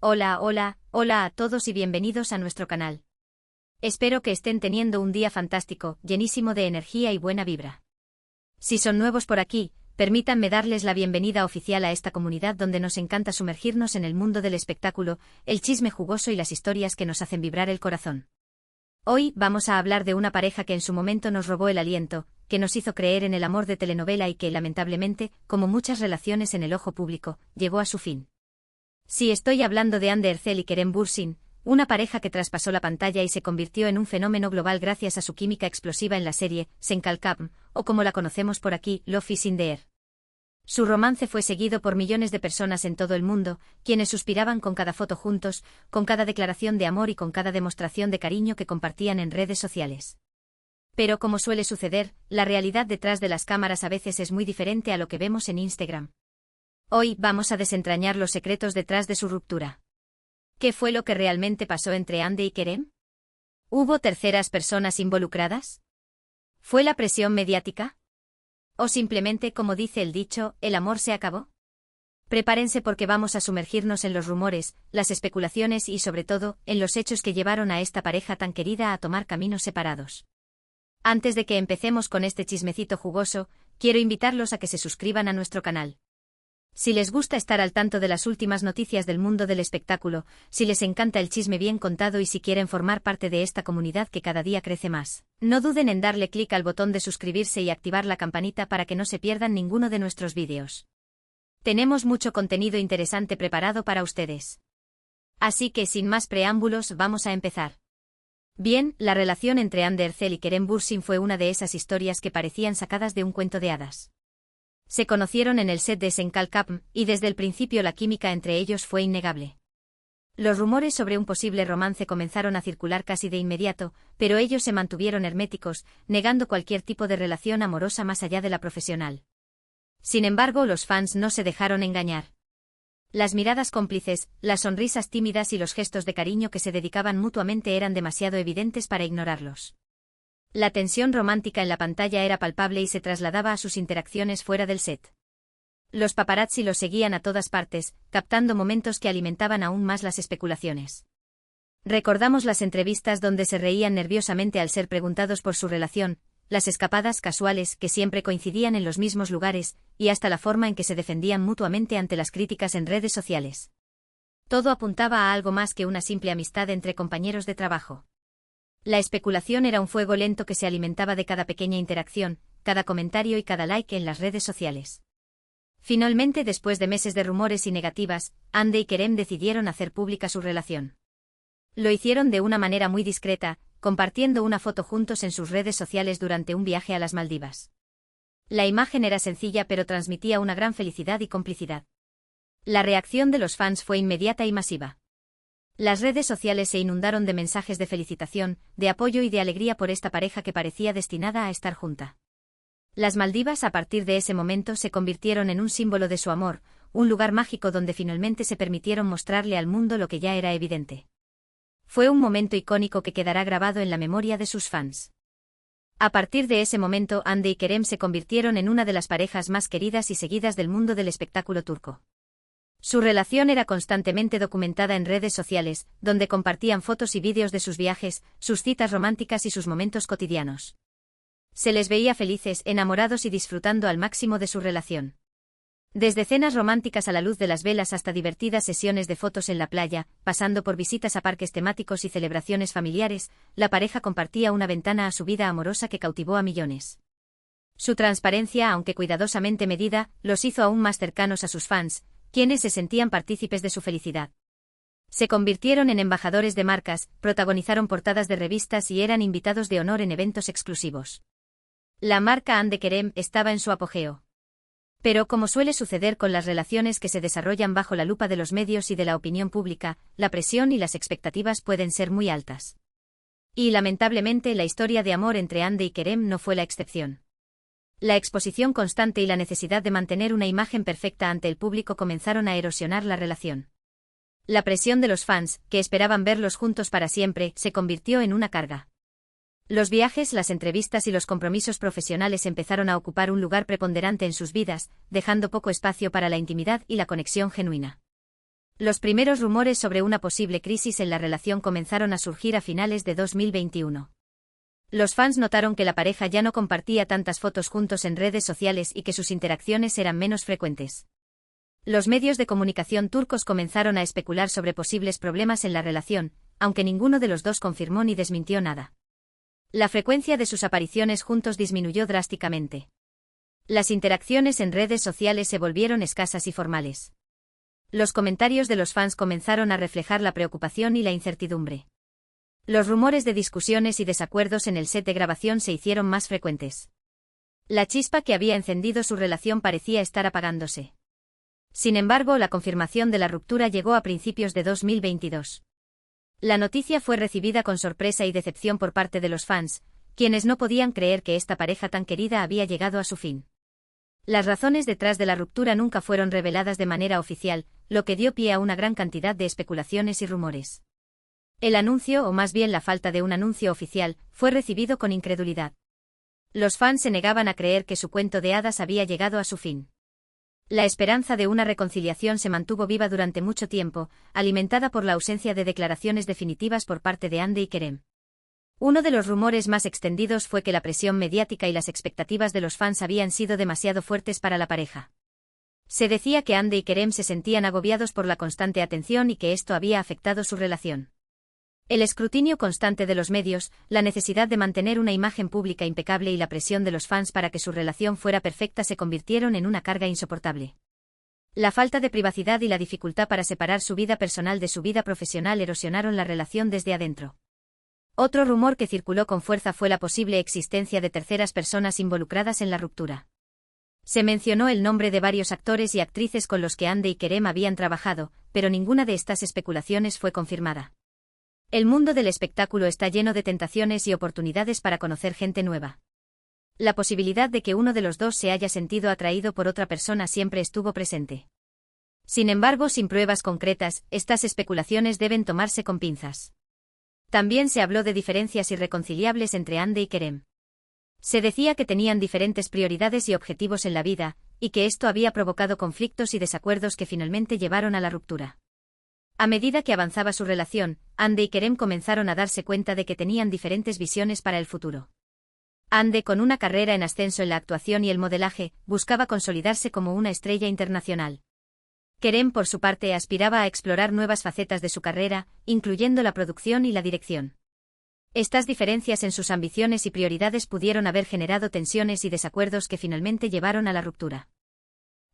Hola, hola, hola a todos y bienvenidos a nuestro canal. Espero que estén teniendo un día fantástico, llenísimo de energía y buena vibra. Si son nuevos por aquí, permítanme darles la bienvenida oficial a esta comunidad donde nos encanta sumergirnos en el mundo del espectáculo, el chisme jugoso y las historias que nos hacen vibrar el corazón. Hoy vamos a hablar de una pareja que en su momento nos robó el aliento, que nos hizo creer en el amor de telenovela y que, lamentablemente, como muchas relaciones en el ojo público, llegó a su fin. Sí, estoy hablando de Hande Erçel y Kerem Bürsin, una pareja que traspasó la pantalla y se convirtió en un fenómeno global gracias a su química explosiva en la serie Sen Kalkam, o como la conocemos por aquí, Love is in the air. Su romance fue seguido por millones de personas en todo el mundo, quienes suspiraban con cada foto juntos, con cada declaración de amor y con cada demostración de cariño que compartían en redes sociales. Pero como suele suceder, la realidad detrás de las cámaras a veces es muy diferente a lo que vemos en Instagram. Hoy vamos a desentrañar los secretos detrás de su ruptura. ¿Qué fue lo que realmente pasó entre Hande y Kerem? ¿Hubo terceras personas involucradas? ¿Fue la presión mediática? ¿O simplemente, como dice el dicho, el amor se acabó? Prepárense porque vamos a sumergirnos en los rumores, las especulaciones y sobre todo, en los hechos que llevaron a esta pareja tan querida a tomar caminos separados. Antes de que empecemos con este chismecito jugoso, quiero invitarlos a que se suscriban a nuestro canal. Si les gusta estar al tanto de las últimas noticias del mundo del espectáculo, si les encanta el chisme bien contado y si quieren formar parte de esta comunidad que cada día crece más, no duden en darle clic al botón de suscribirse y activar la campanita para que no se pierdan ninguno de nuestros vídeos. Tenemos mucho contenido interesante preparado para ustedes. Así que sin más preámbulos vamos a empezar. Bien, la relación entre Hande Erçel y Kerem Bürsin fue una de esas historias que parecían sacadas de un cuento de hadas. Se conocieron en el set de Sen Kalkam, y desde el principio la química entre ellos fue innegable. Los rumores sobre un posible romance comenzaron a circular casi de inmediato, pero ellos se mantuvieron herméticos, negando cualquier tipo de relación amorosa más allá de la profesional. Sin embargo, los fans no se dejaron engañar. Las miradas cómplices, las sonrisas tímidas y los gestos de cariño que se dedicaban mutuamente eran demasiado evidentes para ignorarlos. La tensión romántica en la pantalla era palpable y se trasladaba a sus interacciones fuera del set. Los paparazzi los seguían a todas partes, captando momentos que alimentaban aún más las especulaciones. Recordamos las entrevistas donde se reían nerviosamente al ser preguntados por su relación, las escapadas casuales que siempre coincidían en los mismos lugares, y hasta la forma en que se defendían mutuamente ante las críticas en redes sociales. Todo apuntaba a algo más que una simple amistad entre compañeros de trabajo. La especulación era un fuego lento que se alimentaba de cada pequeña interacción, cada comentario y cada like en las redes sociales. Finalmente, después de meses de rumores y negativas, Hande y Kerem decidieron hacer pública su relación. Lo hicieron de una manera muy discreta, compartiendo una foto juntos en sus redes sociales durante un viaje a las Maldivas. La imagen era sencilla pero transmitía una gran felicidad y complicidad. La reacción de los fans fue inmediata y masiva. Las redes sociales se inundaron de mensajes de felicitación, de apoyo y de alegría por esta pareja que parecía destinada a estar junta. Las Maldivas a partir de ese momento se convirtieron en un símbolo de su amor, un lugar mágico donde finalmente se permitieron mostrarle al mundo lo que ya era evidente. Fue un momento icónico que quedará grabado en la memoria de sus fans. A partir de ese momento, Hande y Kerem se convirtieron en una de las parejas más queridas y seguidas del mundo del espectáculo turco. Su relación era constantemente documentada en redes sociales, donde compartían fotos y vídeos de sus viajes, sus citas románticas y sus momentos cotidianos. Se les veía felices, enamorados y disfrutando al máximo de su relación. Desde cenas románticas a la luz de las velas hasta divertidas sesiones de fotos en la playa, pasando por visitas a parques temáticos y celebraciones familiares, la pareja compartía una ventana a su vida amorosa que cautivó a millones. Su transparencia, aunque cuidadosamente medida, los hizo aún más cercanos a sus fans, quienes se sentían partícipes de su felicidad. Se convirtieron en embajadores de marcas, protagonizaron portadas de revistas y eran invitados de honor en eventos exclusivos. La marca Hande Kerem estaba en su apogeo. Pero como suele suceder con las relaciones que se desarrollan bajo la lupa de los medios y de la opinión pública, la presión y las expectativas pueden ser muy altas. Y lamentablemente la historia de amor entre Hande y Kerem no fue la excepción. La exposición constante y la necesidad de mantener una imagen perfecta ante el público comenzaron a erosionar la relación. La presión de los fans, que esperaban verlos juntos para siempre, se convirtió en una carga. Los viajes, las entrevistas y los compromisos profesionales empezaron a ocupar un lugar preponderante en sus vidas, dejando poco espacio para la intimidad y la conexión genuina. Los primeros rumores sobre una posible crisis en la relación comenzaron a surgir a finales de 2021. Los fans notaron que la pareja ya no compartía tantas fotos juntos en redes sociales y que sus interacciones eran menos frecuentes. Los medios de comunicación turcos comenzaron a especular sobre posibles problemas en la relación, aunque ninguno de los dos confirmó ni desmintió nada. La frecuencia de sus apariciones juntos disminuyó drásticamente. Las interacciones en redes sociales se volvieron escasas y formales. Los comentarios de los fans comenzaron a reflejar la preocupación y la incertidumbre. Los rumores de discusiones y desacuerdos en el set de grabación se hicieron más frecuentes. La chispa que había encendido su relación parecía estar apagándose. Sin embargo, la confirmación de la ruptura llegó a principios de 2022. La noticia fue recibida con sorpresa y decepción por parte de los fans, quienes no podían creer que esta pareja tan querida había llegado a su fin. Las razones detrás de la ruptura nunca fueron reveladas de manera oficial, lo que dio pie a una gran cantidad de especulaciones y rumores. El anuncio, o más bien la falta de un anuncio oficial, fue recibido con incredulidad. Los fans se negaban a creer que su cuento de hadas había llegado a su fin. La esperanza de una reconciliación se mantuvo viva durante mucho tiempo, alimentada por la ausencia de declaraciones definitivas por parte de Hande y Kerem. Uno de los rumores más extendidos fue que la presión mediática y las expectativas de los fans habían sido demasiado fuertes para la pareja. Se decía que Hande y Kerem se sentían agobiados por la constante atención y que esto había afectado su relación. El escrutinio constante de los medios, la necesidad de mantener una imagen pública impecable y la presión de los fans para que su relación fuera perfecta se convirtieron en una carga insoportable. La falta de privacidad y la dificultad para separar su vida personal de su vida profesional erosionaron la relación desde adentro. Otro rumor que circuló con fuerza fue la posible existencia de terceras personas involucradas en la ruptura. Se mencionó el nombre de varios actores y actrices con los que Hande y Kerem habían trabajado, pero ninguna de estas especulaciones fue confirmada. El mundo del espectáculo está lleno de tentaciones y oportunidades para conocer gente nueva. La posibilidad de que uno de los dos se haya sentido atraído por otra persona siempre estuvo presente. Sin embargo, sin pruebas concretas, estas especulaciones deben tomarse con pinzas. También se habló de diferencias irreconciliables entre Hande y Kerem. Se decía que tenían diferentes prioridades y objetivos en la vida, y que esto había provocado conflictos y desacuerdos que finalmente llevaron a la ruptura. A medida que avanzaba su relación, Hande y Kerem comenzaron a darse cuenta de que tenían diferentes visiones para el futuro. Hande, con una carrera en ascenso en la actuación y el modelaje, buscaba consolidarse como una estrella internacional. Kerem, por su parte, aspiraba a explorar nuevas facetas de su carrera, incluyendo la producción y la dirección. Estas diferencias en sus ambiciones y prioridades pudieron haber generado tensiones y desacuerdos que finalmente llevaron a la ruptura.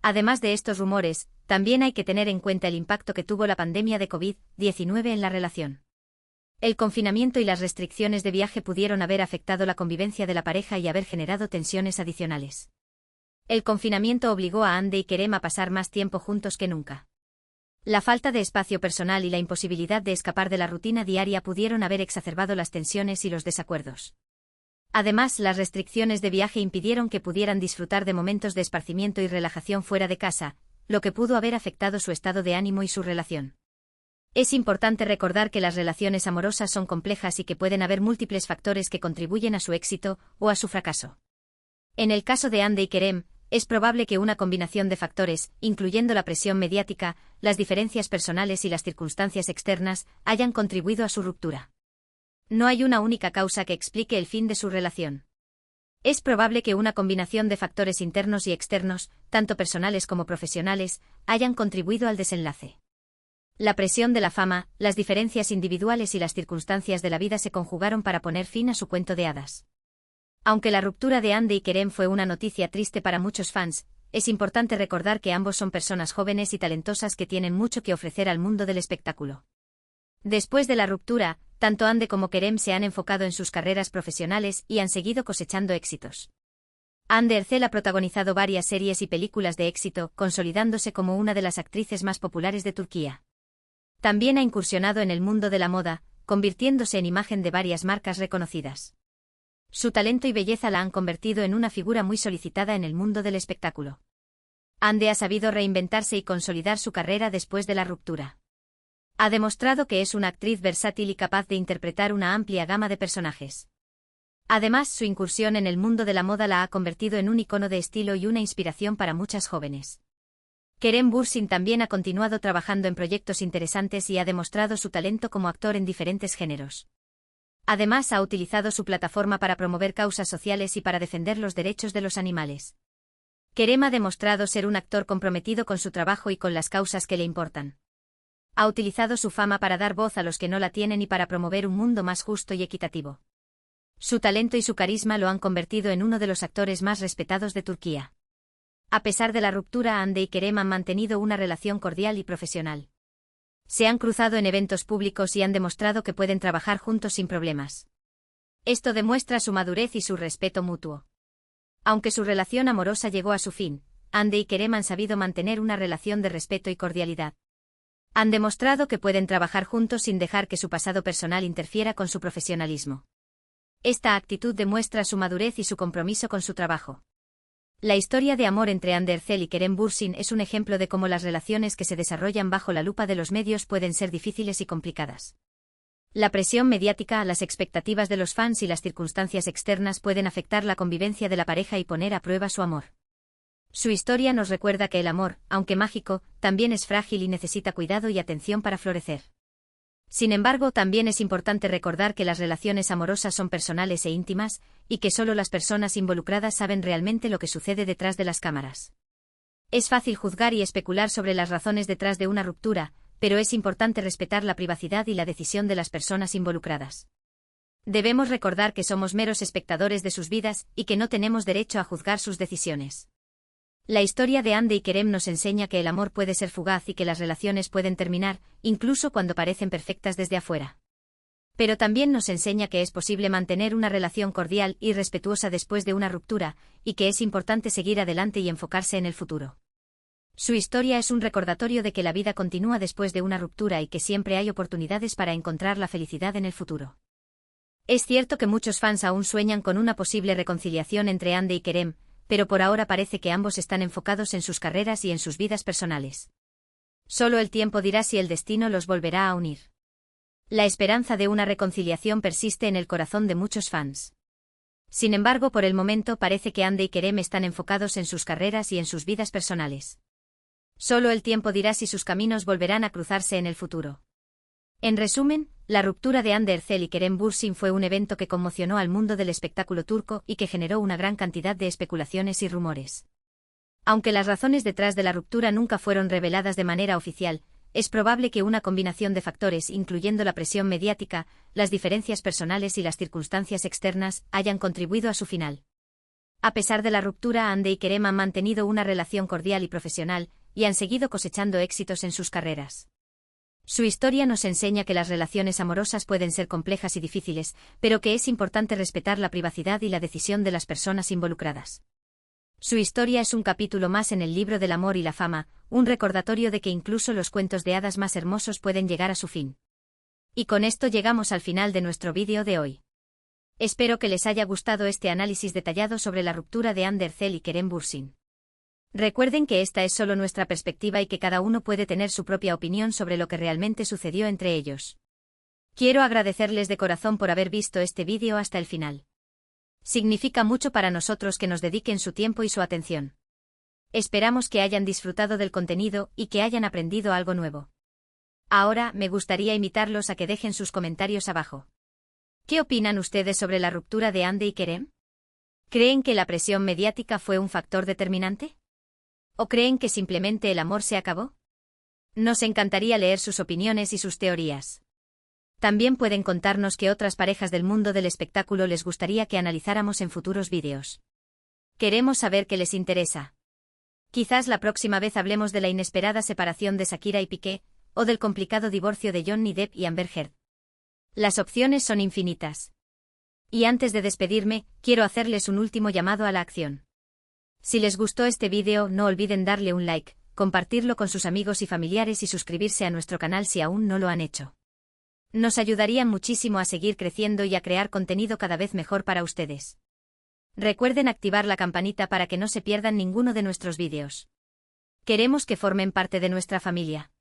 Además de estos rumores, también hay que tener en cuenta el impacto que tuvo la pandemia de COVID-19 en la relación. El confinamiento y las restricciones de viaje pudieron haber afectado la convivencia de la pareja y haber generado tensiones adicionales. El confinamiento obligó a Hande y Kerem a pasar más tiempo juntos que nunca. La falta de espacio personal y la imposibilidad de escapar de la rutina diaria pudieron haber exacerbado las tensiones y los desacuerdos. Además, las restricciones de viaje impidieron que pudieran disfrutar de momentos de esparcimiento y relajación fuera de casa, lo que pudo haber afectado su estado de ánimo y su relación. Es importante recordar que las relaciones amorosas son complejas y que pueden haber múltiples factores que contribuyen a su éxito o a su fracaso. En el caso de Hande y Kerem, es probable que una combinación de factores, incluyendo la presión mediática, las diferencias personales y las circunstancias externas, hayan contribuido a su ruptura. No hay una única causa que explique el fin de su relación. Es probable que una combinación de factores internos y externos, tanto personales como profesionales, hayan contribuido al desenlace. La presión de la fama, las diferencias individuales y las circunstancias de la vida se conjugaron para poner fin a su cuento de hadas. Aunque la ruptura de Hande y Kerem fue una noticia triste para muchos fans, es importante recordar que ambos son personas jóvenes y talentosas que tienen mucho que ofrecer al mundo del espectáculo. Después de la ruptura, tanto Hande como Kerem se han enfocado en sus carreras profesionales y han seguido cosechando éxitos. Hande Erçel ha protagonizado varias series y películas de éxito, consolidándose como una de las actrices más populares de Turquía. También ha incursionado en el mundo de la moda, convirtiéndose en imagen de varias marcas reconocidas. Su talento y belleza la han convertido en una figura muy solicitada en el mundo del espectáculo. Hande ha sabido reinventarse y consolidar su carrera después de la ruptura. Ha demostrado que es una actriz versátil y capaz de interpretar una amplia gama de personajes. Además, su incursión en el mundo de la moda la ha convertido en un icono de estilo y una inspiración para muchas jóvenes. Kerem Bürsin también ha continuado trabajando en proyectos interesantes y ha demostrado su talento como actor en diferentes géneros. Además, ha utilizado su plataforma para promover causas sociales y para defender los derechos de los animales. Kerem ha demostrado ser un actor comprometido con su trabajo y con las causas que le importan. Ha utilizado su fama para dar voz a los que no la tienen y para promover un mundo más justo y equitativo. Su talento y su carisma lo han convertido en uno de los actores más respetados de Turquía. A pesar de la ruptura, Hande y Kerem han mantenido una relación cordial y profesional. Se han cruzado en eventos públicos y han demostrado que pueden trabajar juntos sin problemas. Esto demuestra su madurez y su respeto mutuo. Aunque su relación amorosa llegó a su fin, Hande y Kerem han sabido mantener una relación de respeto y cordialidad. Han demostrado que pueden trabajar juntos sin dejar que su pasado personal interfiera con su profesionalismo. Esta actitud demuestra su madurez y su compromiso con su trabajo. La historia de amor entre Hande Erçel y Kerem Bürsin es un ejemplo de cómo las relaciones que se desarrollan bajo la lupa de los medios pueden ser difíciles y complicadas. La presión mediática, las expectativas de los fans y las circunstancias externas pueden afectar la convivencia de la pareja y poner a prueba su amor. Su historia nos recuerda que el amor, aunque mágico, también es frágil y necesita cuidado y atención para florecer. Sin embargo, también es importante recordar que las relaciones amorosas son personales e íntimas, y que solo las personas involucradas saben realmente lo que sucede detrás de las cámaras. Es fácil juzgar y especular sobre las razones detrás de una ruptura, pero es importante respetar la privacidad y la decisión de las personas involucradas. Debemos recordar que somos meros espectadores de sus vidas y que no tenemos derecho a juzgar sus decisiones. La historia de Hande y Kerem nos enseña que el amor puede ser fugaz y que las relaciones pueden terminar, incluso cuando parecen perfectas desde afuera. Pero también nos enseña que es posible mantener una relación cordial y respetuosa después de una ruptura, y que es importante seguir adelante y enfocarse en el futuro. Su historia es un recordatorio de que la vida continúa después de una ruptura y que siempre hay oportunidades para encontrar la felicidad en el futuro. Es cierto que muchos fans aún sueñan con una posible reconciliación entre Hande y Kerem, pero por ahora parece que ambos están enfocados en sus carreras y en sus vidas personales. Solo el tiempo dirá si el destino los volverá a unir. La esperanza de una reconciliación persiste en el corazón de muchos fans. Sin embargo, por el momento parece que Hande y Kerem están enfocados en sus carreras y en sus vidas personales. Solo el tiempo dirá si sus caminos volverán a cruzarse en el futuro. En resumen, la ruptura de Hande Erçel y Kerem Bürsin fue un evento que conmocionó al mundo del espectáculo turco y que generó una gran cantidad de especulaciones y rumores. Aunque las razones detrás de la ruptura nunca fueron reveladas de manera oficial, es probable que una combinación de factores, incluyendo la presión mediática, las diferencias personales y las circunstancias externas, hayan contribuido a su final. A pesar de la ruptura, Hande y Kerem han mantenido una relación cordial y profesional, y han seguido cosechando éxitos en sus carreras. Su historia nos enseña que las relaciones amorosas pueden ser complejas y difíciles, pero que es importante respetar la privacidad y la decisión de las personas involucradas. Su historia es un capítulo más en el libro del amor y la fama, un recordatorio de que incluso los cuentos de hadas más hermosos pueden llegar a su fin. Y con esto llegamos al final de nuestro vídeo de hoy. Espero que les haya gustado este análisis detallado sobre la ruptura de Hande Erçel y Kerem Bürsin. Recuerden que esta es solo nuestra perspectiva y que cada uno puede tener su propia opinión sobre lo que realmente sucedió entre ellos. Quiero agradecerles de corazón por haber visto este vídeo hasta el final. Significa mucho para nosotros que nos dediquen su tiempo y su atención. Esperamos que hayan disfrutado del contenido y que hayan aprendido algo nuevo. Ahora, me gustaría invitarlos a que dejen sus comentarios abajo. ¿Qué opinan ustedes sobre la ruptura de Hande y Kerem? ¿Creen que la presión mediática fue un factor determinante? ¿O creen que simplemente el amor se acabó? Nos encantaría leer sus opiniones y sus teorías. También pueden contarnos qué otras parejas del mundo del espectáculo les gustaría que analizáramos en futuros vídeos. Queremos saber qué les interesa. Quizás la próxima vez hablemos de la inesperada separación de Shakira y Piqué, o del complicado divorcio de Johnny Depp y Amber Heard. Las opciones son infinitas. Y antes de despedirme, quiero hacerles un último llamado a la acción. Si les gustó este vídeo, no olviden darle un like, compartirlo con sus amigos y familiares y suscribirse a nuestro canal si aún no lo han hecho. Nos ayudarían muchísimo a seguir creciendo y a crear contenido cada vez mejor para ustedes. Recuerden activar la campanita para que no se pierdan ninguno de nuestros vídeos. Queremos que formen parte de nuestra familia.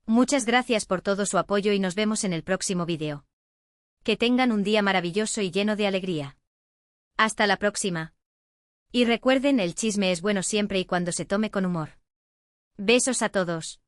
Muchas gracias por todo su apoyo y nos vemos en el próximo vídeo. Que tengan un día maravilloso y lleno de alegría. Hasta la próxima. Y recuerden, el chisme es bueno siempre y cuando se tome con humor. Besos a todos.